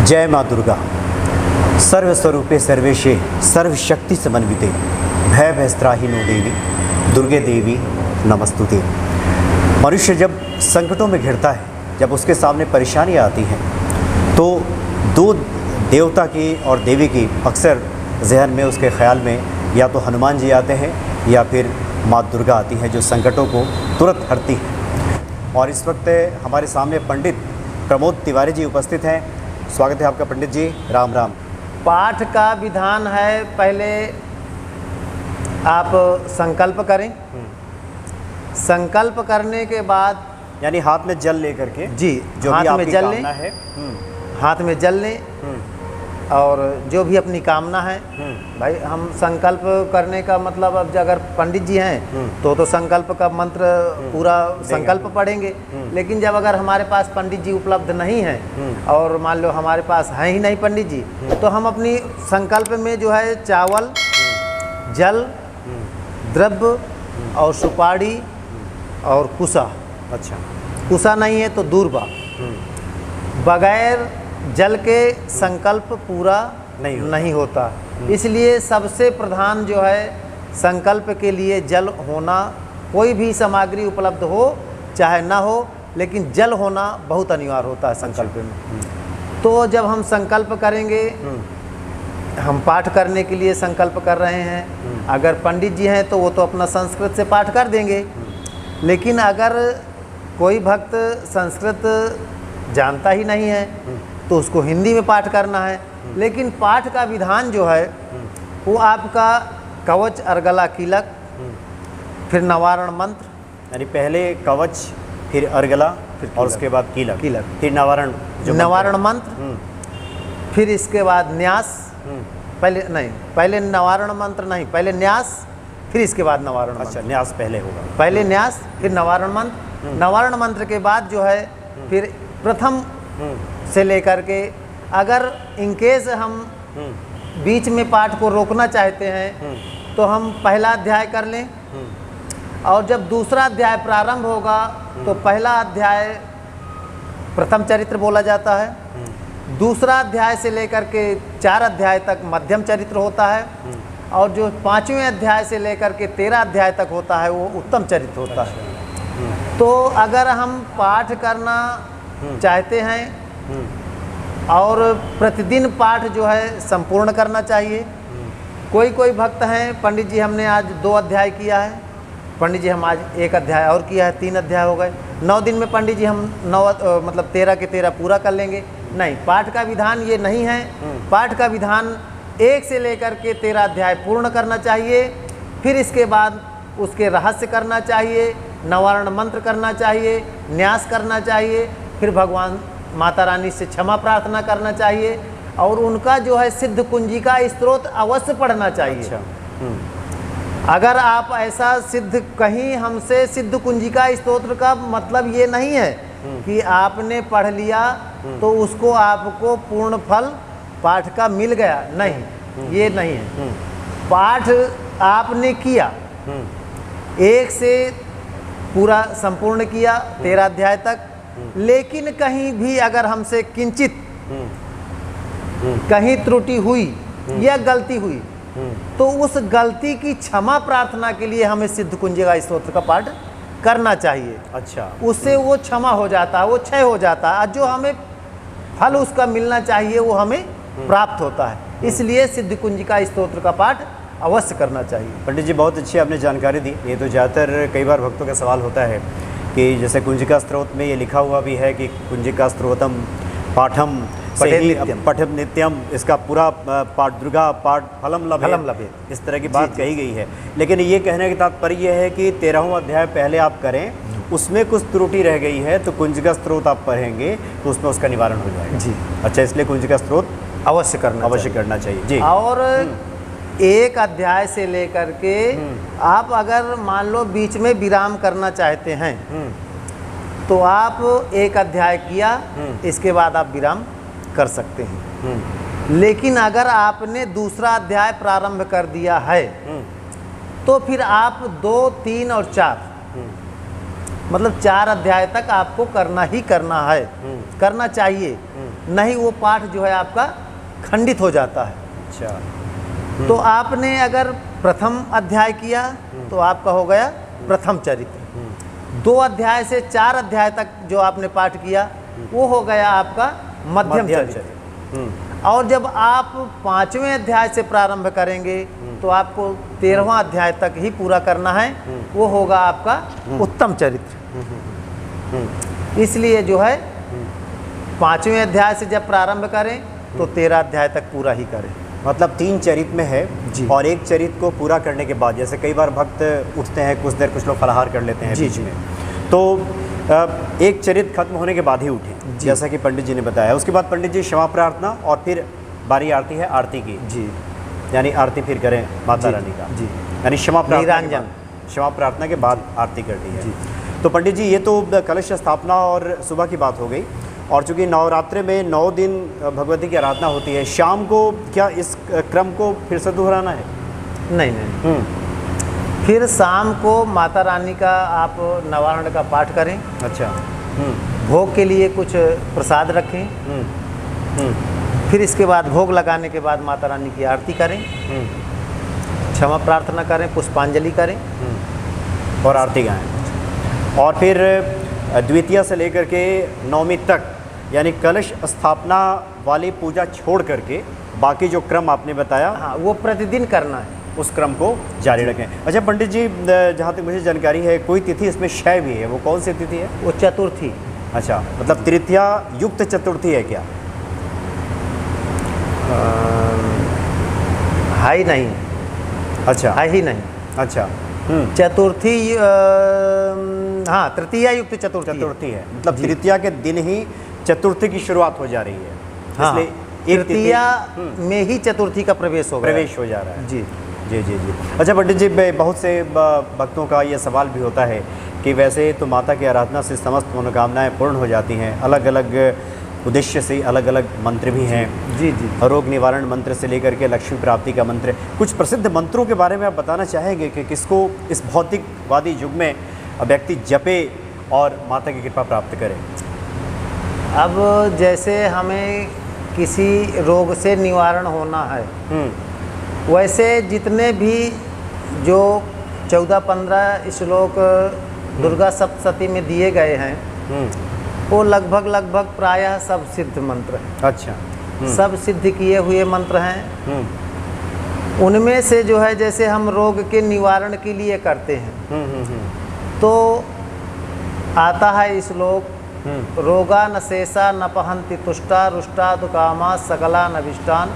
जय माँ दुर्गा। सर्वस्वरूपे सर्वेशे सर्वशक्ति समन्विते भय भयस्त्राहिनो देवी दुर्गे देवी नमस्तुते। मनुष्य जब संकटों में घिरता है, जब उसके सामने परेशानियाँ आती हैं, तो दो देवता की और देवी की अक्सर जहन में, उसके ख्याल में या तो हनुमान जी आते हैं या फिर माँ दुर्गा आती हैं, जो संकटों को तुरंत हरती हैं। और इस वक्त हमारे सामने पंडित प्रमोद तिवारी जी उपस्थित हैं। स्वागत है आपका पंडित जी। राम राम। पाठ का विधान है, पहले आप संकल्प करें। संकल्प करने के बाद यानी हाथ में जल लेकर के जी, जो हाथ भी में आपकी जल कामना लें, है हाथ में जल लें और जो भी अपनी कामना है, भाई हम संकल्प करने का मतलब, अब अगर पंडित जी हैं तो संकल्प का मंत्र पूरा संकल्प पढ़ेंगे। लेकिन जब अगर हमारे पास पंडित जी उपलब्ध नहीं हैं और मान लो हमारे पास हैं ही नहीं पंडित जी, तो हम अपनी संकल्प में जो है चावल, जल, द्रव्य और सुपारी और कुसा। अच्छा, कुसा नहीं है तो दूर्वा। बगैर जल के संकल्प पूरा नहीं होता। इसलिए सबसे प्रधान जो है संकल्प के लिए जल होना। कोई भी सामग्री उपलब्ध हो चाहे ना हो, लेकिन जल होना बहुत अनिवार्य होता है संकल्प में। तो जब हम संकल्प करेंगे, हम पाठ करने के लिए संकल्प कर रहे हैं, अगर पंडित जी हैं तो वो तो अपना संस्कृत से पाठ कर देंगे। लेकिन अगर कोई भक्त संस्कृत जानता ही नहीं है तो उसको हिंदी में पाठ करना है। लेकिन पाठ का विधान जो है वो आपका कवच, अर्गला, कीलक, फिर नवारण मंत्र, यानी पहले कवच, फिर अर्गला, और उसके बाद कीलक, फिर नवारण, जो नवारण मंत्र, फिर इसके बाद न्यास। पहले नवारण मंत्र नहीं, पहले न्यास, फिर इसके बाद नवारण मंत्र। अच्छा, न्यास पहले होगा, पहले न्यास फिर नवारण मंत्र। नवारण मंत्र के बाद जो है फिर प्रथम से लेकर के, अगर इनकेस हम बीच में पाठ को रोकना चाहते हैं तो हम पहला अध्याय कर लें, और जब दूसरा अध्याय प्रारंभ होगा तो पहला अध्याय प्रथम चरित्र बोला जाता है, दूसरा अध्याय से लेकर के 4 अध्याय तक मध्यम चरित्र होता है, और जो 5वें अध्याय से लेकर के 13 अध्याय तक होता है वो उत्तम चरित्र होता है। तो अगर हम पाठ करना चाहते हैं और प्रतिदिन पाठ जो है संपूर्ण करना चाहिए। कोई भक्त हैं, पंडित जी हमने आज 2 अध्याय किया है, पंडित जी हम आज 1 अध्याय और किया है, 3 अध्याय हो गए। 9 दिन में पंडित जी हम 13 के 13 पूरा कर लेंगे। नहीं, पाठ का विधान ये नहीं है। पाठ का विधान 1 से लेकर के 13 अध्याय पूर्ण करना चाहिए। फिर इसके बाद उसके रहस्य करना चाहिए, नवारण मंत्र करना चाहिए, न्यास करना चाहिए, फिर भगवान माता रानी से क्षमा प्रार्थना करना चाहिए, और उनका जो है सिद्ध कुंजिका स्त्रोत अवश्य पढ़ना चाहिए। अच्छा। अगर आप ऐसा सिद्ध, कहीं हमसे सिद्ध कुंजिका स्तोत्र का मतलब ये नहीं है कि आपने पढ़ लिया तो उसको आपको पूर्ण फल पाठ का मिल गया, नहीं, ये नहीं है। पाठ आपने किया, 1 से पूरा संपूर्ण किया 13 अध्याय तक, लेकिन कहीं भी अगर हमसे किंचित कहीं त्रुटि हुई या गलती हुई तो उस गलती की क्षमा प्रार्थना के लिए हमें सिद्ध कुंजिका स्तोत्र का पाठ करना चाहिए। अच्छा, उससे वो क्षमा हो जाता है, वो क्षय हो जाता है, जो हमें फल उसका मिलना चाहिए वो हमें प्राप्त होता है। इसलिए सिद्ध कुंजिका स्तोत्र का पाठ अवश्य करना चाहिए। पंडित जी बहुत अच्छी आपने जानकारी दी। ये तो ज़्यादातर कई बार भक्तों का सवाल होता है कि जैसे कुंजिका स्त्रोत में ये लिखा हुआ भी है कि कुंजिका स्त्रोतम पाठम पठम नित्यम, इसका पूरा पाठ दुर्गा पाठ फलम लभे, इस तरह की बात कही गई है। लेकिन ये कहने का तात्पर्य यह है कि 13वां अध्याय पहले आप करें, उसमें कुछ त्रुटि रह गई है तो कुंजिका स्त्रोत आप पढ़ेंगे तो उसमें उसका निवारण हो जाएगा। जी, अच्छा, इसलिए कुंजिका स्त्रोत अवश्य करना चाहिए जी। और 1 अध्याय से लेकर के आप अगर मान लो बीच में विराम करना चाहते हैं तो आप 1 अध्याय किया, इसके बाद आप विराम कर सकते हैं। लेकिन अगर आपने दूसरा अध्याय प्रारंभ कर दिया है तो फिर आप 2, 3 और 4 मतलब 4 अध्याय तक आपको करना ही करना है, करना चाहिए, नहीं वो पाठ जो है आपका खंडित हो जाता है। अच्छा। तो आपने अगर प्रथम अध्याय किया तो आपका हो गया प्रथम चरित्र, 2 अध्याय से 4 अध्याय तक जो आपने पाठ किया वो हो गया आपका मध्यम चरित्र। और जब आप 5वें अध्याय से प्रारंभ करेंगे तो आपको 13वां अध्याय तक ही पूरा करना है, वो होगा आपका उत्तम चरित्र। इसलिए जो है 5वें अध्याय से जब प्रारंभ करें तो 13 अध्याय तक पूरा ही करें। मतलब 3 चरित्र में है जी। और एक चरित्र को पूरा करने के बाद, जैसे कई बार भक्त उठते हैं कुछ देर, कुछ लोग फलाहार कर लेते हैं जी, बीच जी। में, तो एक चरित्र खत्म होने के बाद ही उठें, जैसा कि पंडित जी ने बताया। उसके बाद पंडित जी क्षमा प्रार्थना और फिर बारी आरती है आरती की, जी, यानी आरती फिर करें माता रानी का, जी, यानी क्षमा प्रार्थना के नीरांजन। बाद, क्षमा प्रार्थना के बाद आरती करनी है। तो पंडित जी ये तो कलश स्थापना और सुबह की बात हो गई, और चूँकि नवरात्रि में 9 दिन भगवती की आराधना होती है, शाम को क्या इस क्रम को फिर से दोहराना है? नहीं नहीं, फिर शाम को माता रानी का आप नवारण का पाठ करें। अच्छा। भोग के लिए कुछ प्रसाद रखें, फिर इसके बाद भोग लगाने के बाद माता रानी की आरती करें, क्षमा प्रार्थना करें, पुष्पांजलि करें और आरती गाएं। और फिर द्वितीया से लेकर के नवमी तक, यानी कलश स्थापना वाली पूजा छोड़ करके बाकी जो क्रम आपने बताया, हाँ, वो प्रतिदिन करना है, उस क्रम को जारी रखें। अच्छा पंडित जी, जहाँ तक मुझे जानकारी है कोई तिथि इसमें क्षय भी है, वो कौन सी तिथि है? वो चतुर्थी। अच्छा, मतलब तृतीया युक्त चतुर्थी है क्या? हाई नहीं, अच्छा, हाई ही नहीं, अच्छा। चतुर्थी, हाँ, तृतीया युक्त चतुर्थी है। चतुर्थी है, मतलब तृतीया के दिन ही चतुर्थी की शुरुआत हो जा रही है, हाँ, इसलिए एक तृतीया में ही चतुर्थी का प्रवेश हो जा रहा है। जी जी जी जी। अच्छा पंडित जी, बहुत से भक्तों का ये सवाल भी होता है कि वैसे तो माता की आराधना से समस्त मनोकामनाएं पूर्ण हो जाती हैं, अलग अलग उद्देश्य से अलग अलग मंत्र भी हैं। जी जी। रोग निवारण मंत्र से लेकर के लक्ष्मी प्राप्ति का मंत्र, कुछ प्रसिद्ध मंत्रों के बारे में आप बताना चाहेंगे कि किसको इस भौतिकवादी युग में व्यक्ति जपे और माता की कृपा प्राप्त करे? अब जैसे हमें किसी रोग से निवारण होना है, वैसे जितने भी जो 14-15 श्लोक दुर्गा सप्तशती में दिए गए हैं, वो लगभग प्रायः सब सिद्ध मंत्र हैं। अच्छा। सब सिद्ध किए हुए मंत्र हैं। उनमें से जो है, जैसे हम रोग के निवारण के लिए करते हैं, तो आता है श्लोक, रोगा न शेषा न पहंति तुष्टा रुष्टा तो कामा सकला नविष्टान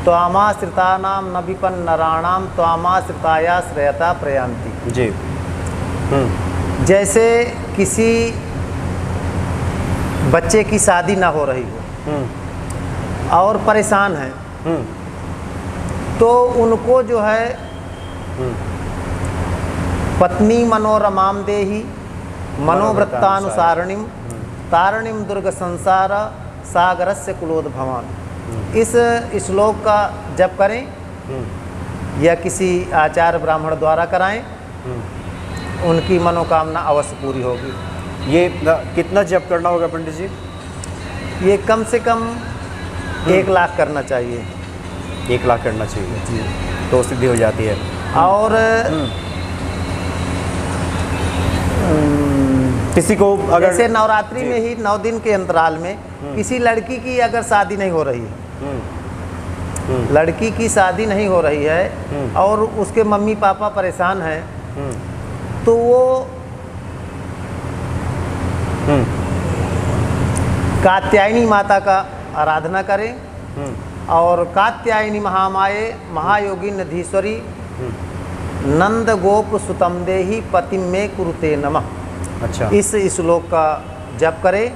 त्वामाश्रितानाम न विपन नराणाम त्वामाश्रिताया श्रेयता प्रयांति। जी। जैसे किसी बच्चे की शादी ना हो रही हो और परेशान है, तो उनको जो है पत्नी मनोरमाम देहि मनोवृत्तानुसारिणीम तारिणीम दुर्ग संसार सागरस्य कुलोद्भवान। इस श्लोक का जप करें या किसी आचार्य ब्राह्मण द्वारा कराएं, उनकी मनोकामना अवश्य पूरी होगी। ये कितना जप करना होगा पंडित जी? ये कम से कम 1 लाख करना चाहिए। 1 लाख करना चाहिए जी, तो सिद्धि हो जाती है। और किसी को अगर जैसे नवरात्रि में ही 9 दिन के अंतराल में किसी लड़की की अगर शादी नहीं हो रही है, लड़की की शादी नहीं हो रही है और उसके मम्मी पापा परेशान हैं, तो वो कात्यायनी माता का आराधना करें और कात्यायनी महामाये महायोगी निधीश्वरी नंद गोप सुतम देहि पतिम में कुरुते नमः। अच्छा। इस श्लोक का जप करें।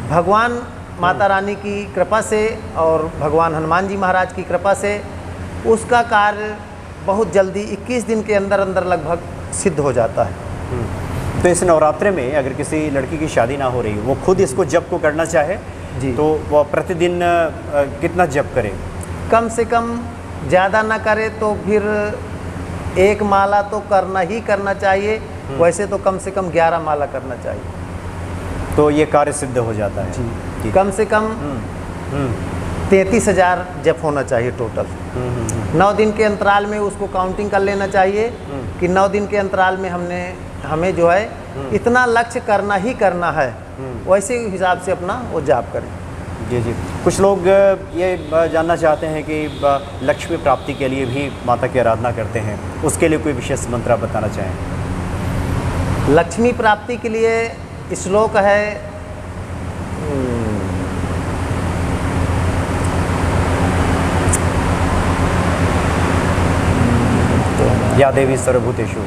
भगवान माता रानी की कृपा से और भगवान हनुमान जी महाराज की कृपा से उसका कार्य बहुत जल्दी 21 दिन के अंदर अंदर लगभग सिद्ध हो जाता है। तो इस नवरात्रे में अगर किसी लड़की की शादी ना हो रही, वो खुद इसको जप को करना चाहे जी, तो वो प्रतिदिन कितना जप करे? कम से कम ज़्यादा ना करे तो फिर 1 माला तो करना ही करना चाहिए, वैसे तो कम से कम 11 माला करना चाहिए। तो ये कार्य सिद्ध हो जाता है। ठीक। कम से कम 33,000 जप होना चाहिए टोटल। 9 दिन के अंतराल में उसको काउंटिंग कर लेना चाहिए कि 9 दिन के अंतराल में हमें जो है इतना लक्ष्य करना ही करना है, वैसे हिसाब से अपना वो जाप करें। जी जी। कुछ लोग ये जानना चाहते हैं कि लक्ष्मी प्राप्ति के लिए भी माता की आराधना करते हैं, उसके लिए कोई विशेष मंत्र आप बताना चाहें? लक्ष्मी प्राप्ति के लिए श्लोक है या देवी सर्वभूतेषु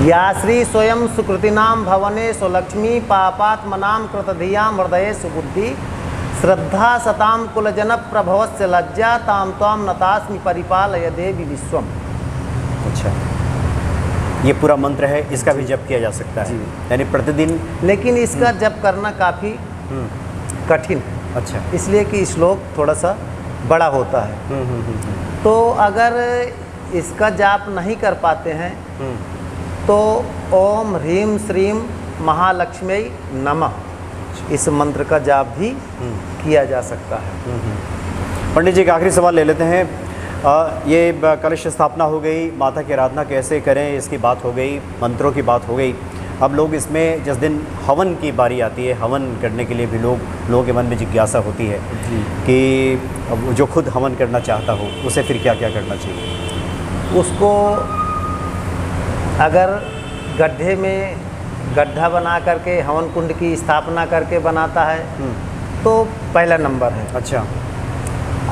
या श्री स्वयं सुकृतिनाम भवने स्वलक्ष्मी पापात्मनाम कृतधियाम हृदये सुबुद्धि श्रद्धा सताम कुलजन प्रभवस्य लज्जा ताम त्वाम नतास्मि परिपालय देवी विश्वम। अच्छा, ये पूरा मंत्र है, इसका भी जप किया जा सकता है यानी प्रतिदिन? लेकिन इसका जप करना काफ़ी कठिन है। अच्छा, इसलिए कि श्लोक थोड़ा सा बड़ा होता है। तो अगर इसका जाप नहीं कर पाते हैं तो ओम ह्रीम श्रीम महालक्ष्मी नमः इस मंत्र का जाप भी किया जा सकता है। पंडित जी, एक आखिरी सवाल ले लेते हैं। ये कलश स्थापना हो गई, माता की आराधना कैसे करें इसकी बात हो गई, मंत्रों की बात हो गई। अब लोग इसमें जिस दिन हवन की बारी आती है, हवन करने के लिए भी लोगों के मन में जिज्ञासा होती है कि जो खुद हवन करना चाहता हो उसे फिर क्या क्या करना चाहिए? उसको अगर गड्ढे में गड्ढा बना करके हवन कुंड की स्थापना करके बनाता है तो पहला नंबर है। अच्छा,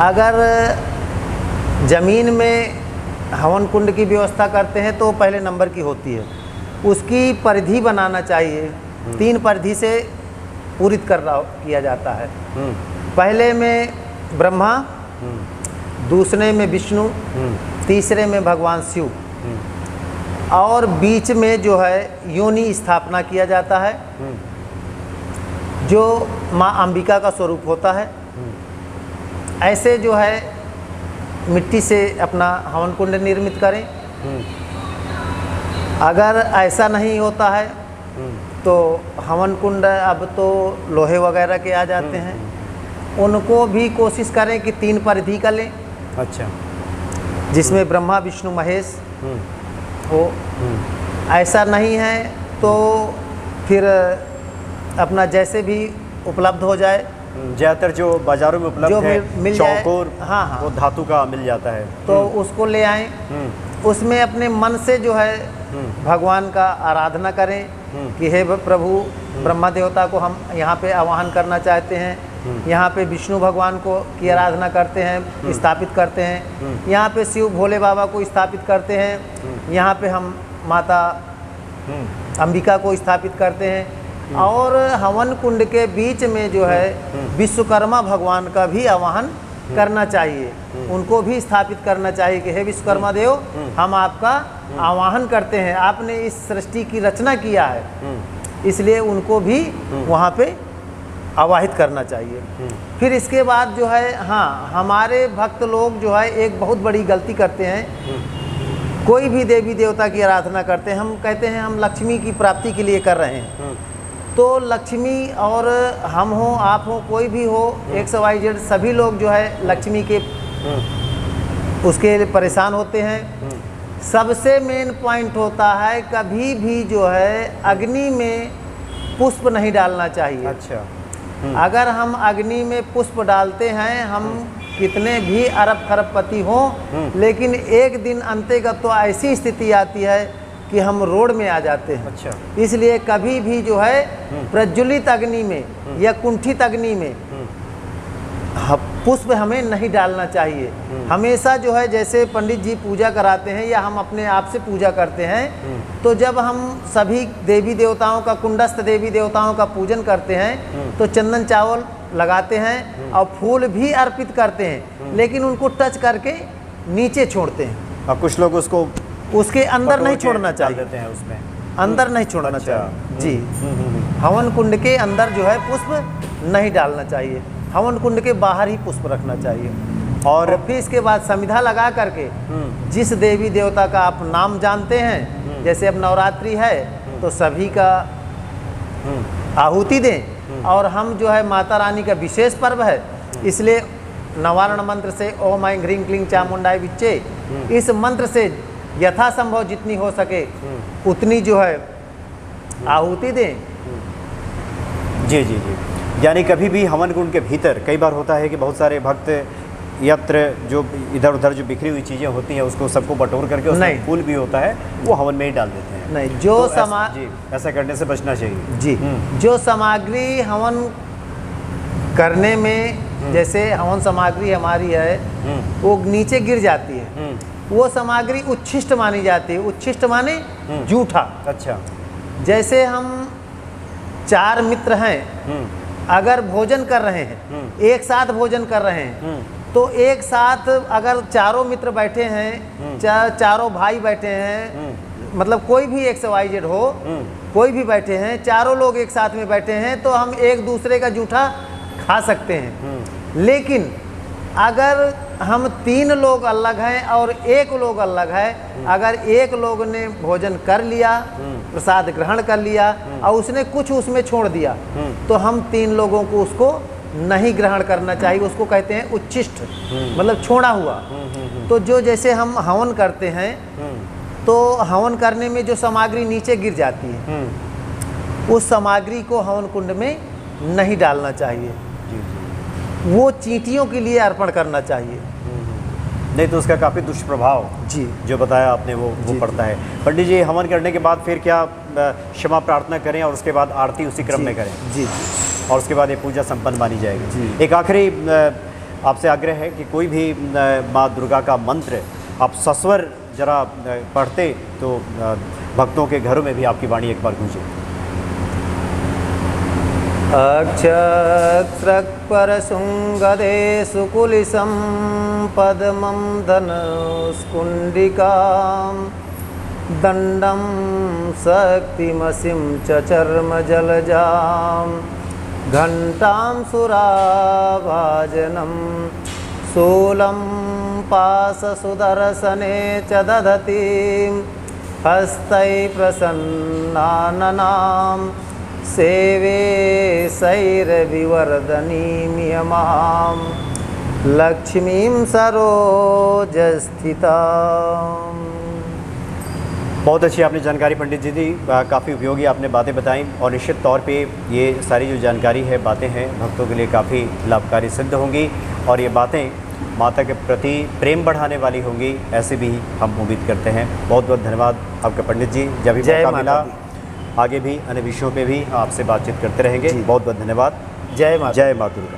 अगर ज़मीन में हवन कुंड की व्यवस्था करते हैं तो पहले नंबर की होती है। उसकी परिधि बनाना चाहिए, 3 परिधि से पूरित किया जाता है। पहले में ब्रह्मा, दूसरे में विष्णु, तीसरे में भगवान शिव, और बीच में जो है योनि स्थापना किया जाता है जो माँ अंबिका का स्वरूप होता है। ऐसे जो है मिट्टी से अपना हवन कुंड निर्मित करें। अगर ऐसा नहीं होता है तो हवन कुंड अब तो लोहे वगैरह के आ जाते हैं, उनको भी कोशिश करें कि 3 परिधि का लें। अच्छा, जिसमें ब्रह्मा विष्णु महेश हो। ऐसा नहीं है तो फिर अपना जैसे भी उपलब्ध हो जाए, ज़्यादातर जो बाज़ारों में उपलब्ध है मिल जाए, चौकोर, हाँ, वो धातु का मिल जाता है, तो उसको ले आएं। उसमें अपने मन से जो है भगवान का आराधना करें कि हे प्रभु, ब्रह्मा देवता को हम यहाँ पे आवाहन करना चाहते हैं, यहाँ पे विष्णु भगवान को की आराधना करते हैं, स्थापित करते हैं, यहाँ पे शिव भोले बाबा को स्थापित करते हैं, यहाँ पे हम माता अंबिका को स्थापित करते हैं। और हवन कुंड के बीच में जो है विश्वकर्मा भगवान का भी आवाहन करना चाहिए, उनको भी स्थापित करना चाहिए कि हे विश्वकर्मा देव, हम आपका आवाहन करते हैं, आपने इस सृष्टि की रचना किया है, इसलिए उनको भी वहाँ पे आवाहित करना चाहिए। फिर इसके बाद जो है, हाँ, हमारे भक्त लोग जो है एक बहुत बड़ी गलती करते हैं। कोई भी देवी देवता की आराधना करते हैं, हम कहते हैं हम लक्ष्मी की प्राप्ति के लिए कर रहे हैं। तो लक्ष्मी, और हम हो, आप हो, कोई भी हो, XYZ सभी लोग जो है लक्ष्मी के उसके लिए परेशान होते हैं। सबसे मेन पॉइंट होता है कभी भी जो है अग्नि में पुष्प नहीं डालना चाहिए। अच्छा, अगर हम अग्नि में पुष्प डालते हैं, हम कितने भी अरब खरबपति हों, लेकिन एक दिन अंतर्गत तो ऐसी स्थिति आती है कि हम रोड में आ जाते हैं। अच्छा, इसलिए कभी भी जो है प्रज्वलित अग्नि में या कुंठित अग्नि में पुष्प हमें नहीं डालना चाहिए। हमेशा जो है जैसे पंडित जी पूजा कराते हैं या हम अपने आप से पूजा करते हैं, तो जब हम सभी देवी देवताओं का, कुंडस्थ देवी देवताओं का पूजन करते हैं तो चंदन चावल लगाते हैं और फूल भी अर्पित करते हैं, लेकिन उनको टच करके नीचे छोड़ते हैं। और कुछ लोग उसको उसके अंदर नहीं छोड़ना चाहिए, देते हैं उसमें अंदर नहीं छोड़ना चाहिए जी। हवन कुंड के अंदर जो है पुष्प नहीं डालना चाहिए, हवन कुंड के बाहर ही पुष्प रखना चाहिए। और फिर इसके बाद समिधा लगा करके जिस देवी देवता का आप नाम जानते हैं, जैसे अब नवरात्रि है तो सभी का आहुति दें। और हम जो है माता रानी का विशेष पर्व है, इसलिए नवारण मंत्र से ओम ऐं ह्रीं क्लीं चामुंडाय विच्चे, इस मंत्र से यथासंभव जितनी हो सके उतनी जो है आहुति दें। जी जी जी, यानी कभी भी हवन कुंड के भीतर कई बार होता है कि बहुत सारे भक्त यत्र जो इधर उधर जो बिखरी हुई चीज़ें होती हैं उसको सबको बटोर करके उसमें फूल भी होता है वो हवन में ही डाल देते हैं। नहीं, जो तो जी ऐसा करने से बचना चाहिए। जी जो सामग्री हवन करने में, जैसे हवन सामग्री हमारी है वो नीचे गिर जाती है, वो सामग्री उच्छिष्ट मानी जाती है। उच्छिष्ट माने जूठा। अच्छा, जैसे हम 4 मित्र हैं, अगर भोजन कर रहे हैं, एक साथ भोजन कर रहे हैं, तो एक साथ अगर चारों मित्र बैठे हैं, चारों भाई बैठे हैं, मतलब कोई भी XYZ हो, कोई भी बैठे हैं, चारों लोग एक साथ में बैठे हैं, तो हम एक दूसरे का जूठा खा सकते हैं। लेकिन अगर हम 3 लोग अलग हैं और 1 लोग अलग है, अगर 1 लोग ने भोजन कर लिया, प्रसाद ग्रहण कर लिया और उसने कुछ उसमें छोड़ दिया, तो हम 3 लोगों को उसको नहीं ग्रहण करना चाहिए। उसको कहते हैं उच्छिष्ट, मतलब छोड़ा हुआ। तो जो जैसे हम हवन करते हैं तो हवन करने में जो सामग्री नीचे गिर जाती है, उस सामग्री को हवन कुंड में नहीं डालना चाहिए। वो चींटियों के लिए अर्पण करना चाहिए। नहीं तो उसका काफ़ी दुष्प्रभाव जी जो बताया आपने वो पड़ता है। पंडित जी, हवन करने के बाद फिर क्या क्षमा प्रार्थना करें और उसके बाद आरती उसी क्रम में करें? जी और उसके बाद ये पूजा संपन्न मानी जाएगी। जी। एक आखिरी आपसे आग्रह है कि कोई भी माँ दुर्गा का मंत्र आप सस्वर जरा पढ़ते तो भक्तों के घरों में भी आपकी वाणी एक बार गूंजे। अक्षत्रक्परशुङ्गदे सुकुलिसं पद्मं धनुष्कुण्डिकां दण्डं शक्तिमसिं च चर्मजलजां घण्टां सुराभाजनं शूलं पाशसुदर्शने च दधतीं हस्तै प्रसन्नाननां सेवे शैरविवर्धनीमियमां लक्ष्मीं सरोजस्थिताम्। बहुत अच्छी आपने जानकारी पंडित जी दी, काफ़ी उपयोगी आपने बातें बताई और निश्चित तौर पे ये सारी जो जानकारी है, बातें हैं, भक्तों के लिए काफ़ी लाभकारी सिद्ध होंगी और ये बातें माता के प्रति प्रेम बढ़ाने वाली होंगी, ऐसे भी हम उम्मीद करते हैं। बहुत बहुत धन्यवाद आपका पंडित जी। जब भी मौका मिला आगे भी अन्य विषयों पे भी आपसे बातचीत करते रहेंगे। बहुत बहुत धन्यवाद। जय माता। जय माता दुर्गा।